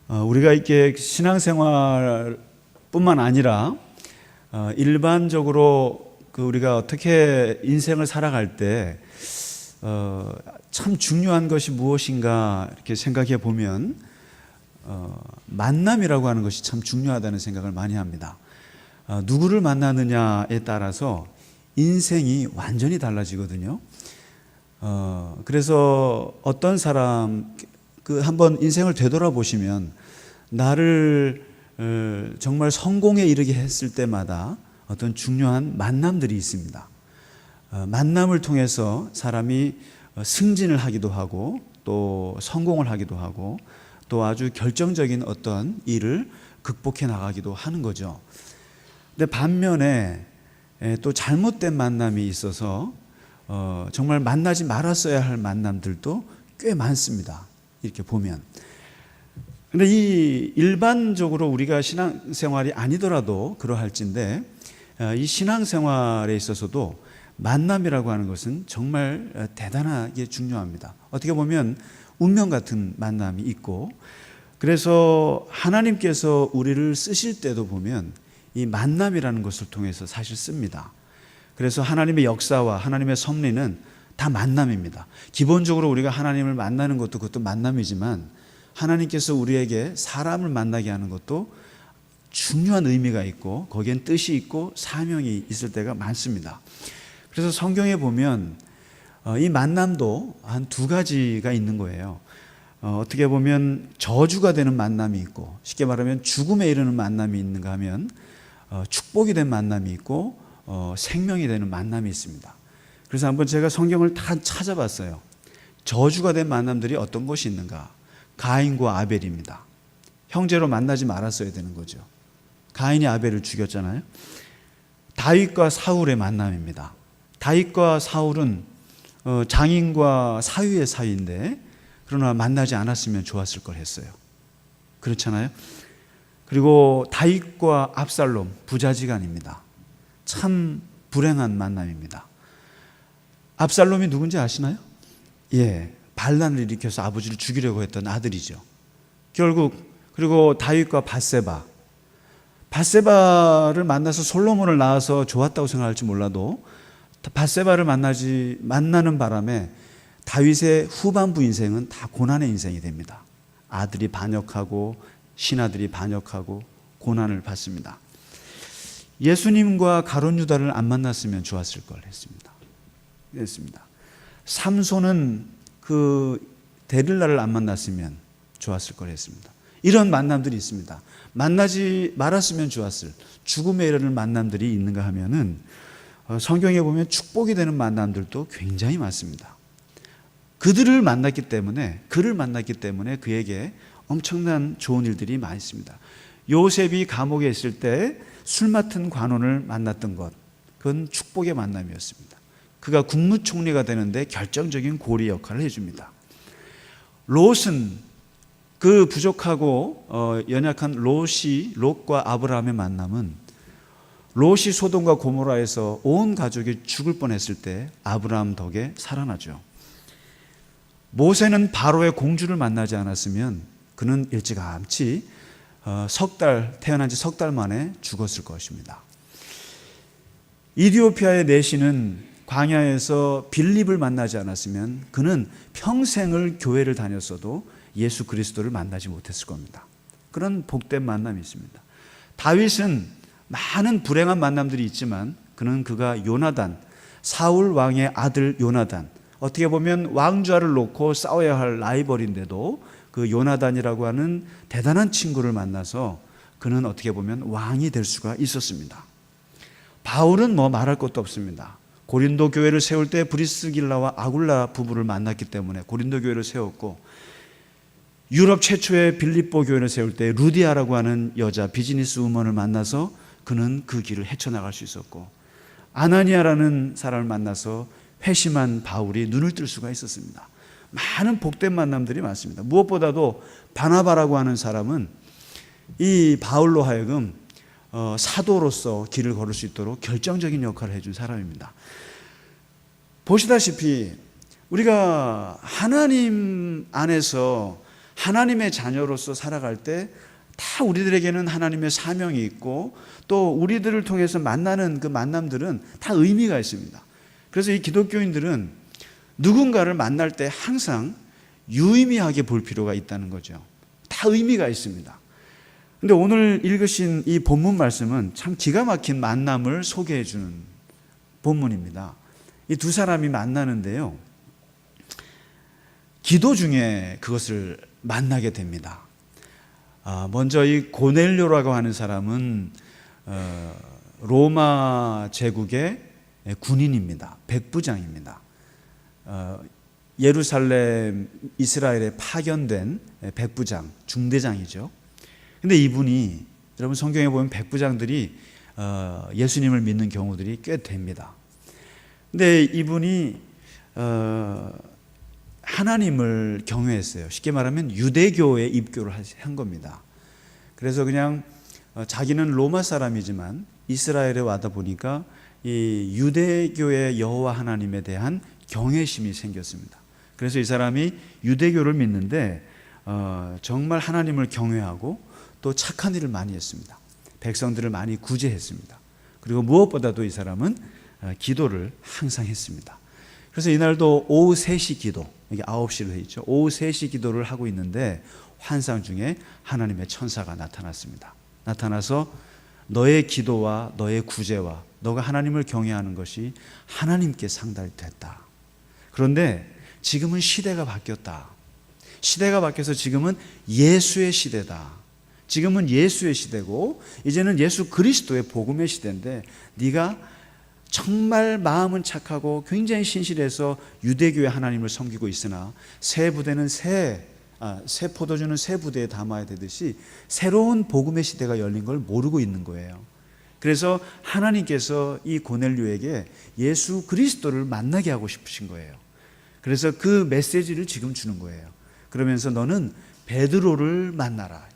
우리가 이렇게 신앙생활뿐만 아니라 일반적으로 우리가 어떻게 인생을 살아갈 때 참 중요한 것이 무엇인가 이렇게 생각해 보면 만남이라고 하는 것이 참 중요하다는 생각을 많이 합니다. 누구를 만나느냐에 따라서 인생이 완전히 달라지거든요. 그래서 어떤 사람 한번 인생을 되돌아보시면 나를 정말 성공에 이르게 했을 때마다 어떤 중요한 만남들이 있습니다. 만남을 통해서 사람이 승진을 하기도 하고 또 성공을 하기도 하고 또 아주 결정적인 어떤 일을 극복해 나가기도 하는 거죠. 근데 반면에 또 잘못된 만남이 있어서 정말 만나지 말았어야 할 만남들도 꽤 많습니다. 이렇게 보면. 근데 이 일반적으로 우리가 신앙생활이 아니더라도 그러할진데 이 신앙생활에 있어서도 만남이라고 하는 것은 정말 대단하게 중요합니다. 어떻게 보면 운명 같은 만남이 있고, 그래서 하나님께서 우리를 쓰실 때도 보면 이 만남이라는 것을 통해서 사실 씁니다. 그래서 하나님의 역사와 하나님의 섭리는 다 만남입니다. 기본적으로 우리가 하나님을 만나는 것도 그것도 만남이지만 하나님께서 우리에게 사람을 만나게 하는 것도 중요한 의미가 있고 거기엔 뜻이 있고 사명이 있을 때가 많습니다. 그래서 성경에 보면 이 만남도 한 두 가지가 있는 거예요. 어떻게 보면 저주가 되는 만남이 있고, 쉽게 말하면 죽음에 이르는 만남이 있는가 하면 축복이 된 만남이 있고 생명이 되는 만남이 있습니다. 그래서 한번 제가 성경을 다 찾아봤어요. 저주가 된 만남들이 어떤 것이 있는가? 가인과 아벨입니다. 형제로 만나지 말았어야 되는 거죠. 가인이 아벨을 죽였잖아요. 다윗과 사울의 만남입니다. 다윗과 사울은 장인과 사위의 사이인데 그러나 만나지 않았으면 좋았을 걸 했어요. 그렇잖아요. 그리고 다윗과 압살롬 부자지간입니다. 참 불행한 만남입니다. 압살롬이 누군지 아시나요? 반란을 일으켜서 아버지를 죽이려고 했던 아들이죠. 결국 그리고 다윗과 밧세바를 만나서 솔로몬을 낳아서 좋았다고 생각할지 몰라도 밧세바를 만나는 바람에 다윗의 후반부 인생은 다 고난의 인생이 됩니다. 아들이 반역하고 신하들이 반역하고 고난을 받습니다. 예수님과 가룟 유다를 안 만났으면 좋았을 걸 했습니다. 삼손은 데릴라를 안 만났으면 좋았을 걸 했습니다. 이런 만남들이 있습니다. 만나지 말았으면 좋았을 죽음에 이르는 만남들이 있는가 하면은 성경에 보면 축복이 되는 만남들도 굉장히 많습니다. 그를 만났기 때문에 그에게 엄청난 좋은 일들이 많이 있습니다. 요셉이 감옥에 있을 때 술 맡은 관원을 만났던 것, 그건 축복의 만남이었습니다. 그가 국무총리가 되는데 결정적인 고리 역할을 해줍니다. 롯은 그 부족하고 연약한 롯과 아브라함의 만남은 롯이 소돔과 고모라에서 온 가족이 죽을 뻔했을 때 아브라함 덕에 살아나죠. 모세는 바로의 공주를 만나지 않았으면 그는 일찌감치 태어난 지 석 달 만에 죽었을 것입니다. 이디오피아의 내시는 광야에서 빌립을 만나지 않았으면 그는 평생을 교회를 다녔어도 예수 그리스도를 만나지 못했을 겁니다. 그런 복된 만남이 있습니다. 다윗은 많은 불행한 만남들이 있지만 그가 사울 왕의 아들 요나단, 어떻게 보면 왕좌를 놓고 싸워야 할 라이벌인데도 그 요나단이라고 하는 대단한 친구를 만나서 그는 어떻게 보면 왕이 될 수가 있었습니다. 바울은 말할 것도 없습니다. 고린도 교회를 세울 때 브리스길라와 아굴라 부부를 만났기 때문에 고린도 교회를 세웠고, 유럽 최초의 빌립보 교회를 세울 때 루디아라고 하는 여자 비즈니스 우먼을 만나서 그는 그 길을 헤쳐나갈 수 있었고, 아나니아라는 사람을 만나서 회심한 바울이 눈을 뜰 수가 있었습니다. 많은 복된 만남들이 많습니다. 무엇보다도 바나바라고 하는 사람은 이 바울로 하여금 사도로서 길을 걸을 수 있도록 결정적인 역할을 해준 사람입니다. 보시다시피 우리가 하나님 안에서 하나님의 자녀로서 살아갈 때 다 우리들에게는 하나님의 사명이 있고 또 우리들을 통해서 만나는 그 만남들은 다 의미가 있습니다. 그래서 이 기독교인들은 누군가를 만날 때 항상 유의미하게 볼 필요가 있다는 거죠. 다 의미가 있습니다. 근데 오늘 읽으신 이 본문 말씀은 참 기가 막힌 만남을 소개해 주는 본문입니다. 이 두 사람이 만나는데요, 기도 중에 그것을 만나게 됩니다. 먼저 이 고넬료라고 하는 사람은 로마 제국의 군인입니다. 백부장입니다. 예루살렘 이스라엘에 파견된 백부장, 중대장이죠. 근데 이분이, 여러분 성경에 보면 백부장들이 예수님을 믿는 경우들이 꽤 됩니다. 근데 이분이 하나님을 경외했어요. 쉽게 말하면 유대교에 입교를 한 겁니다. 그래서 그냥 자기는 로마 사람이지만 이스라엘에 와다 보니까 이 유대교의 여호와 하나님에 대한 경외심이 생겼습니다. 그래서 이 사람이 유대교를 믿는데 정말 하나님을 경외하고 또 착한 일을 많이 했습니다. 백성들을 많이 구제했습니다. 그리고 무엇보다도 이 사람은 기도를 항상 했습니다. 그래서 이날도 오후 3시 기도, 여기 9시로 돼 있죠. 오후 3시 기도를 하고 있는데 환상 중에 하나님의 천사가 나타났습니다. 나타나서 너의 기도와 너의 구제와 너가 하나님을 경외하는 것이 하나님께 상달됐다. 그런데 지금은 시대가 바뀌었다. 시대가 바뀌어서 지금은 예수의 시대다. 지금은 예수의 시대고 이제는 예수 그리스도의 복음의 시대인데 네가 정말 마음은 착하고 굉장히 신실해서 유대교의 하나님을 섬기고 있으나 새 부대는 새 포도주는 새 부대에 담아야 되듯이 새로운 복음의 시대가 열린 걸 모르고 있는 거예요. 그래서 하나님께서 이 고넬료에게 예수 그리스도를 만나게 하고 싶으신 거예요. 그래서 그 메시지를 지금 주는 거예요. 그러면서 너는 베드로를 만나라.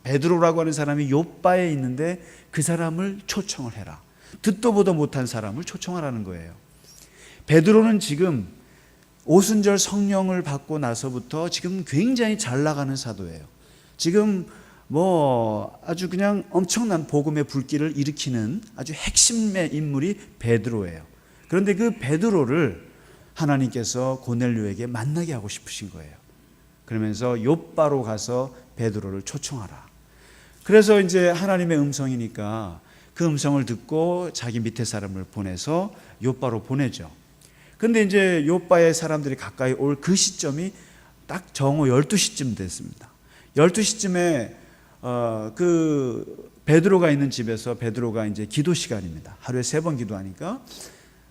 베드로라고 하는 사람이 요빠에 있는데 그 사람을 초청을 해라. 듣도 보도 못한 사람을 초청하라는 거예요. 베드로는 지금 오순절 성령을 받고 나서부터 지금 굉장히 잘 나가는 사도예요. 지금 아주 그냥 엄청난 복음의 불길을 일으키는 아주 핵심의 인물이 베드로예요. 그런데 그 베드로를 하나님께서 고넬료에게 만나게 하고 싶으신 거예요. 그러면서 요빠로 가서 베드로를 초청하라. 그래서 이제 하나님의 음성이니까 그 음성을 듣고 자기 밑에 사람을 보내서 요빠로 보내죠. 근데 이제 요빠의 사람들이 가까이 올 그 시점이 딱 정오 12시쯤 됐습니다. 12시쯤에 그 베드로가 있는 집에서 베드로가 이제 기도 시간입니다. 하루에 3번 기도하니까.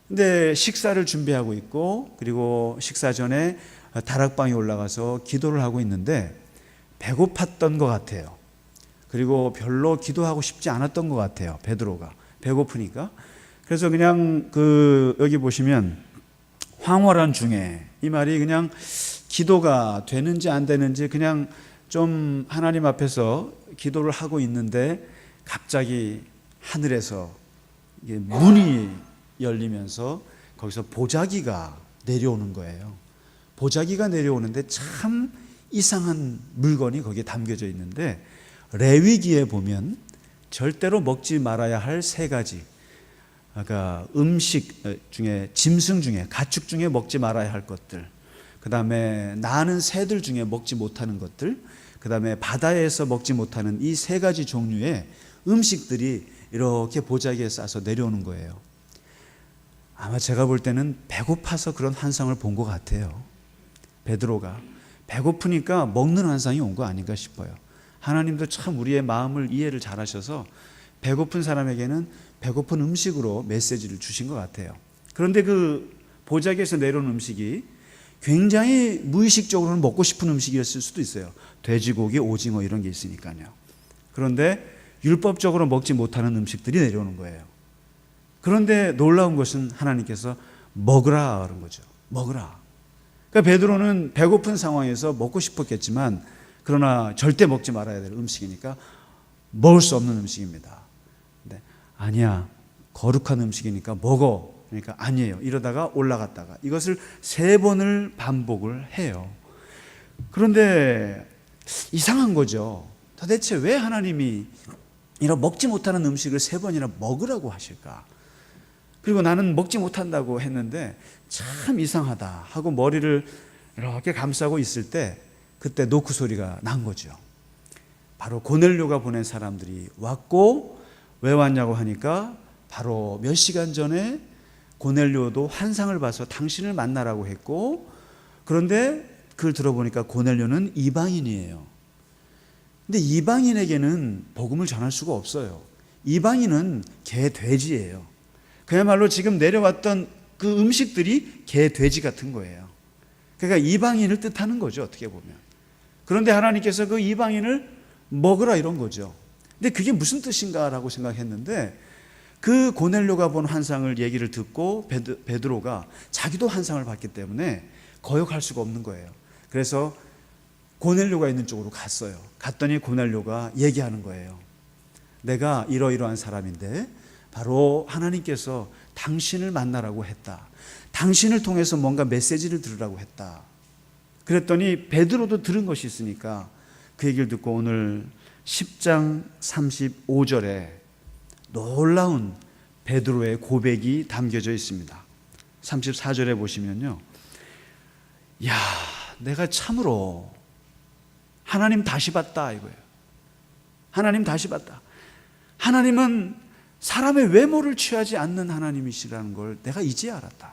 근데 식사를 준비하고 있고 그리고 식사 전에 다락방에 올라가서 기도를 하고 있는데 배고팠던 것 같아요. 그리고 별로 기도하고 싶지 않았던 것 같아요. 베드로가 배고프니까. 그래서 그냥 여기 보시면 황홀한 중에, 이 말이 그냥 기도가 되는지 안 되는지 그냥 좀 하나님 앞에서 기도를 하고 있는데 갑자기 하늘에서 문이 열리면서 거기서 보자기가 내려오는 거예요. 보자기가 내려오는데 참 이상한 물건이 거기에 담겨져 있는데 레위기에 보면 절대로 먹지 말아야 할 3가지, 아까 음식 중에, 짐승 중에, 가축 중에 먹지 말아야 할 것들, 그 다음에 나는 새들 중에 먹지 못하는 것들, 그 다음에 바다에서 먹지 못하는 이 3가지 종류의 음식들이 이렇게 보자기에 싸서 내려오는 거예요. 아마 제가 볼 때는 배고파서 그런 환상을 본 것 같아요. 베드로가 배고프니까 먹는 환상이 온 거 아닌가 싶어요. 하나님도 참 우리의 마음을 이해를 잘 하셔서 배고픈 사람에게는 배고픈 음식으로 메시지를 주신 것 같아요. 그런데 그 보자기에서 내려온 음식이 굉장히 무의식적으로는 먹고 싶은 음식이었을 수도 있어요. 돼지고기, 오징어 이런 게 있으니까요. 그런데 율법적으로 먹지 못하는 음식들이 내려오는 거예요. 그런데 놀라운 것은 하나님께서 먹으라 그런 거죠. 먹으라. 그러니까 베드로는 배고픈 상황에서 먹고 싶었겠지만 그러나 절대 먹지 말아야 될 음식이니까 먹을 수 없는 음식입니다. 근데 아니야, 거룩한 음식이니까 먹어. 그러니까 아니에요. 이러다가 올라갔다가 이것을 3번을 반복을 해요. 그런데 이상한 거죠. 도대체 왜 하나님이 이런 먹지 못하는 음식을 3번이나 먹으라고 하실까? 그리고 나는 먹지 못한다고 했는데 참 이상하다 하고 머리를 이렇게 감싸고 있을 때 그때 노크 소리가 난 거죠. 바로 고넬료가 보낸 사람들이 왔고, 왜 왔냐고 하니까 바로 몇 시간 전에 고넬료도 환상을 봐서 당신을 만나라고 했고, 그런데 그걸 들어보니까 고넬료는 이방인이에요. 근데 이방인에게는 복음을 전할 수가 없어요. 이방인은 개, 돼지예요. 그야말로 지금 내려왔던 그 음식들이 개, 돼지 같은 거예요. 그러니까 이방인을 뜻하는 거죠, 어떻게 보면. 그런데 하나님께서 그 이방인을 먹으라 이런 거죠. 근데 그게 무슨 뜻인가라고 생각했는데, 그 고넬료가 본 환상을 얘기를 듣고 베드로가 자기도 환상을 봤기 때문에 거역할 수가 없는 거예요. 그래서 고넬료가 있는 쪽으로 갔어요. 갔더니 고넬료가 얘기하는 거예요. 내가 이러이러한 사람인데 바로 하나님께서 당신을 만나라고 했다. 당신을 통해서 뭔가 메시지를 들으라고 했다. 그랬더니 베드로도 들은 것이 있으니까 그 얘기를 듣고 오늘 10장 35절에 놀라운 베드로의 고백이 담겨져 있습니다. 34절에 보시면요, 야, 내가 참으로 하나님 다시 봤다 이거예요. 하나님 다시 봤다. 하나님은 사람의 외모를 취하지 않는 하나님이시라는 걸 내가 이제 알았다.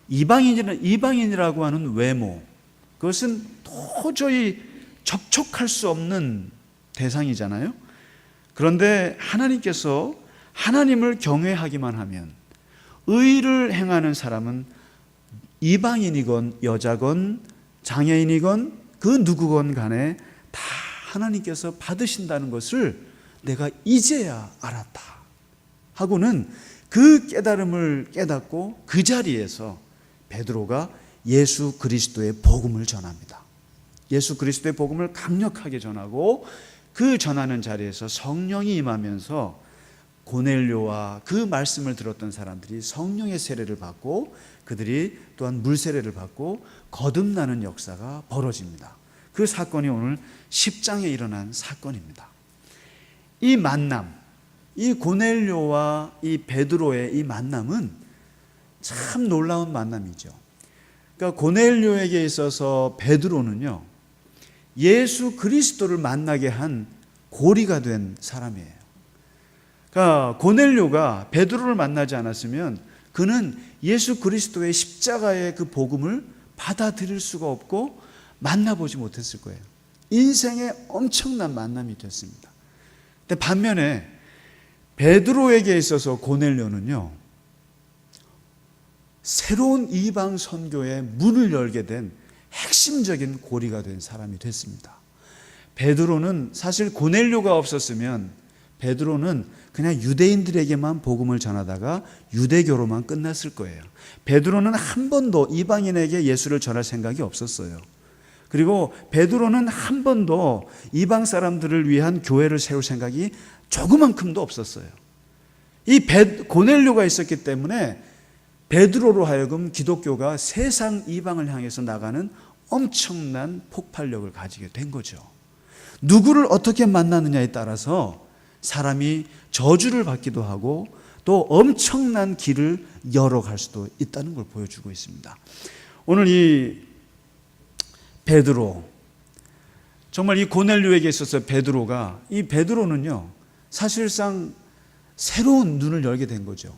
이방인이라고 하는 외모, 그것은 도저히 접촉할 수 없는 대상이잖아요. 그런데 하나님께서 하나님을 경외하기만 하면, 의를 행하는 사람은 이방인이건 여자건 장애인이건 그 누구건 간에 다 하나님께서 받으신다는 것을 내가 이제야 알았다 하고는 그 깨달음을 깨닫고 그 자리에서 베드로가 예수 그리스도의 복음을 전합니다. 예수 그리스도의 복음을 강력하게 전하고, 그 전하는 자리에서 성령이 임하면서 고넬료와 그 말씀을 들었던 사람들이 성령의 세례를 받고, 그들이 또한 물 세례를 받고 거듭나는 역사가 벌어집니다. 그 사건이 오늘 10장에 일어난 사건입니다. 이 만남, 이 고넬료와 이 베드로의 이 만남은 참 놀라운 만남이죠. 그러니까 고넬료에게 있어서 베드로는요, 예수 그리스도를 만나게 한 고리가 된 사람이에요. 그러니까 고넬료가 베드로를 만나지 않았으면 그는 예수 그리스도의 십자가의 그 복음을 받아들일 수가 없고 만나보지 못했을 거예요. 인생의 엄청난 만남이 됐습니다. 근데 반면에 베드로에게 있어서 고넬료는요, 새로운 이방 선교의 문을 열게 된 핵심적인 고리가 된 사람이 됐습니다. 베드로는 사실 고넬료가 없었으면 베드로는 그냥 유대인들에게만 복음을 전하다가 유대교로만 끝났을 거예요. 베드로는 한 번도 이방인에게 예수를 전할 생각이 없었어요. 그리고 베드로는 한 번도 이방 사람들을 위한 교회를 세울 생각이 조그만큼도 없었어요. 이 고넬료가 있었기 때문에 베드로로 하여금 기독교가 세상 이방을 향해서 나가는 엄청난 폭발력을 가지게 된 거죠. 누구를 어떻게 만나느냐에 따라서 사람이 저주를 받기도 하고 또 엄청난 길을 열어갈 수도 있다는 걸 보여주고 있습니다. 오늘 이 베드로, 정말 이 고넬료에게 있어서 이 베드로는요, 사실상 새로운 눈을 열게 된 거죠.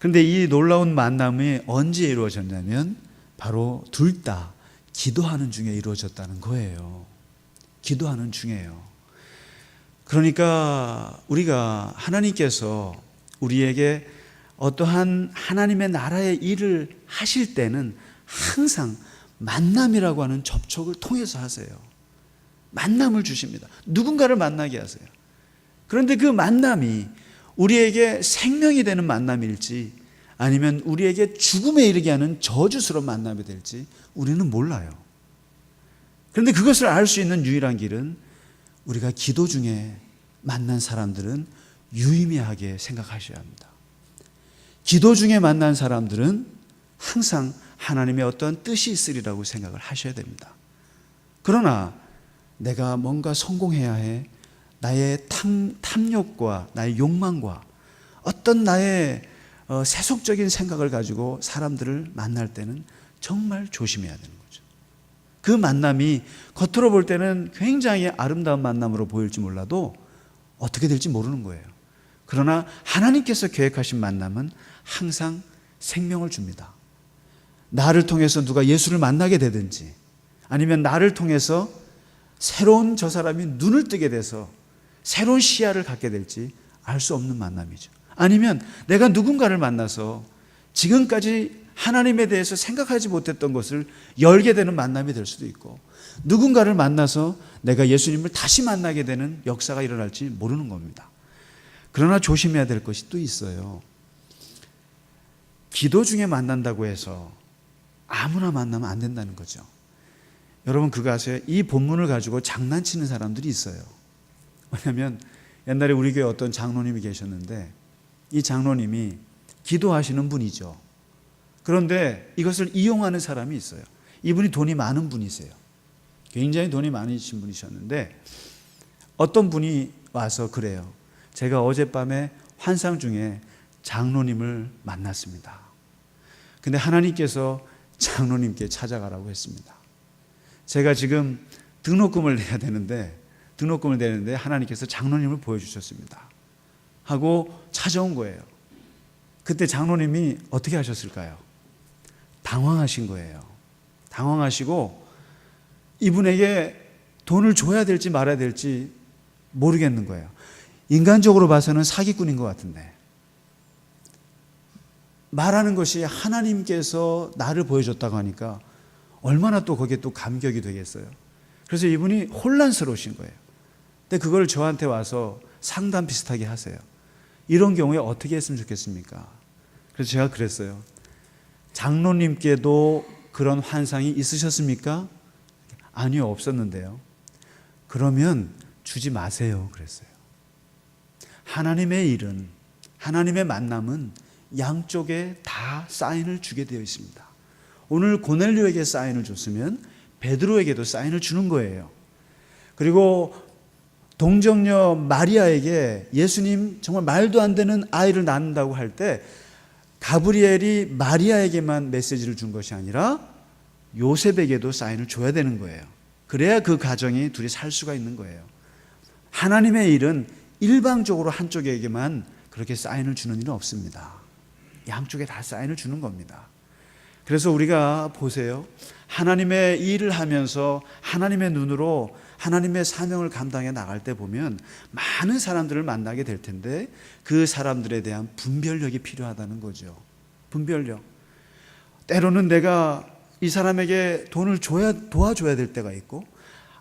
그런데 이 놀라운 만남이 언제 이루어졌냐면 바로 둘 다 기도하는 중에 이루어졌다는 거예요. 기도하는 중에요. 그러니까 우리가 하나님께서 우리에게 어떠한 하나님의 나라의 일을 하실 때는 항상 만남이라고 하는 접촉을 통해서 하세요. 만남을 주십니다. 누군가를 만나게 하세요. 그런데 그 만남이 우리에게 생명이 되는 만남일지 아니면 우리에게 죽음에 이르게 하는 저주스러운 만남이 될지 우리는 몰라요. 그런데 그것을 알 수 있는 유일한 길은 우리가 기도 중에 만난 사람들은 유의미하게 생각하셔야 합니다. 기도 중에 만난 사람들은 항상 하나님의 어떤 뜻이 있으리라고 생각을 하셔야 됩니다. 그러나 내가 뭔가 성공해야 해. 나의 탐욕과 나의 욕망과 어떤 나의 세속적인 생각을 가지고 사람들을 만날 때는 정말 조심해야 되는 거죠. 그 만남이 겉으로 볼 때는 굉장히 아름다운 만남으로 보일지 몰라도 어떻게 될지 모르는 거예요. 그러나 하나님께서 계획하신 만남은 항상 생명을 줍니다. 나를 통해서 누가 예수를 만나게 되든지 아니면 나를 통해서 새로운 저 사람이 눈을 뜨게 돼서 새로운 시야를 갖게 될지 알 수 없는 만남이죠. 아니면 내가 누군가를 만나서 지금까지 하나님에 대해서 생각하지 못했던 것을 열게 되는 만남이 될 수도 있고, 누군가를 만나서 내가 예수님을 다시 만나게 되는 역사가 일어날지 모르는 겁니다. 그러나 조심해야 될 것이 또 있어요. 기도 중에 만난다고 해서 아무나 만나면 안 된다는 거죠. 여러분 그거 아세요? 이 본문을 가지고 장난치는 사람들이 있어요. 왜냐하면 옛날에 우리 교회 어떤 장로님이 계셨는데 이 장로님이 기도하시는 분이죠. 그런데 이것을 이용하는 사람이 있어요. 이분이 돈이 많은 분이세요. 굉장히 돈이 많으신 분이셨는데 어떤 분이 와서 그래요. 제가 어젯밤에 환상 중에 장로님을 만났습니다. 근데 하나님께서 장로님께 찾아가라고 했습니다. 제가 지금 등록금을 내는데 하나님께서 장로님을 보여주셨습니다. 하고 찾아온 거예요. 그때 장로님이 어떻게 하셨을까요? 당황하신 거예요. 당황하시고 이분에게 돈을 줘야 될지 말아야 될지 모르겠는 거예요. 인간적으로 봐서는 사기꾼인 것 같은데 말하는 것이 하나님께서 나를 보여줬다고 하니까 얼마나 또 거기에 또 감격이 되겠어요. 그래서 이분이 혼란스러우신 거예요. 근데 그걸 저한테 와서 상담 비슷하게 하세요. 이런 경우에 어떻게 했으면 좋겠습니까? 그래서 제가 그랬어요. 장로님께도 그런 환상이 있으셨습니까? 아니요, 없었는데요. 그러면 주지 마세요. 그랬어요. 하나님의 일은, 하나님의 만남은 양쪽에 다 사인을 주게 되어 있습니다. 오늘 고넬료에게 사인을 줬으면 베드로에게도 사인을 주는 거예요. 그리고 동정녀 마리아에게 예수님 정말 말도 안 되는 아이를 낳는다고 할 때 가브리엘이 마리아에게만 메시지를 준 것이 아니라 요셉에게도 사인을 줘야 되는 거예요. 그래야 그 가정이 둘이 살 수가 있는 거예요. 하나님의 일은 일방적으로 한쪽에게만 그렇게 사인을 주는 일은 없습니다. 양쪽에 다 사인을 주는 겁니다. 그래서 우리가 보세요. 하나님의 일을 하면서 하나님의 눈으로 하나님의 사명을 감당해 나갈 때 보면 많은 사람들을 만나게 될 텐데 그 사람들에 대한 분별력이 필요하다는 거죠. 분별력. 때로는 내가 이 사람에게 돈을 도와줘야 될 때가 있고,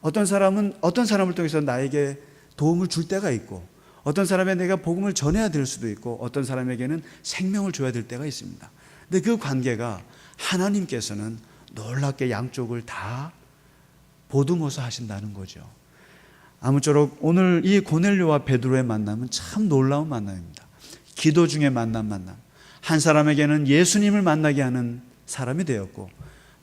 어떤 사람을 통해서 나에게 도움을 줄 때가 있고, 어떤 사람에 내가 복음을 전해야 될 수도 있고, 어떤 사람에게는 생명을 줘야 될 때가 있습니다. 근데 그 관계가 하나님께서는 놀랍게 양쪽을 다 보듬어서 하신다는 거죠. 아무쪼록 오늘 이 고넬료와 베드로의 만남은 참 놀라운 만남입니다. 기도 중에 만남. 한 사람에게는 예수님을 만나게 하는 사람이 되었고,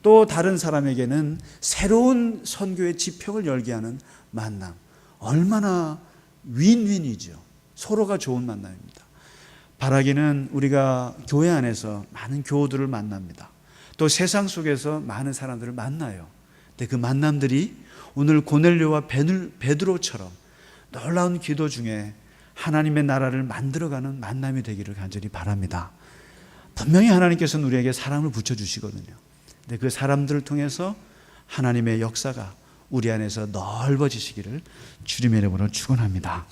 또 다른 사람에게는 새로운 선교의 지평을 열게 하는 만남. 얼마나 윈윈이죠. 서로가 좋은 만남입니다. 바라기는 우리가 교회 안에서 많은 교우들을 만납니다. 또 세상 속에서 많은 사람들을 만나요. 근데 그 만남들이 오늘 고넬료와 베드로처럼 놀라운 기도 중에 하나님의 나라를 만들어가는 만남이 되기를 간절히 바랍니다. 분명히 하나님께서는 우리에게 사람을 붙여주시거든요. 근데 그 사람들을 통해서 하나님의 역사가 우리 안에서 넓어지시기를 주님의 이름으로 축원합니다.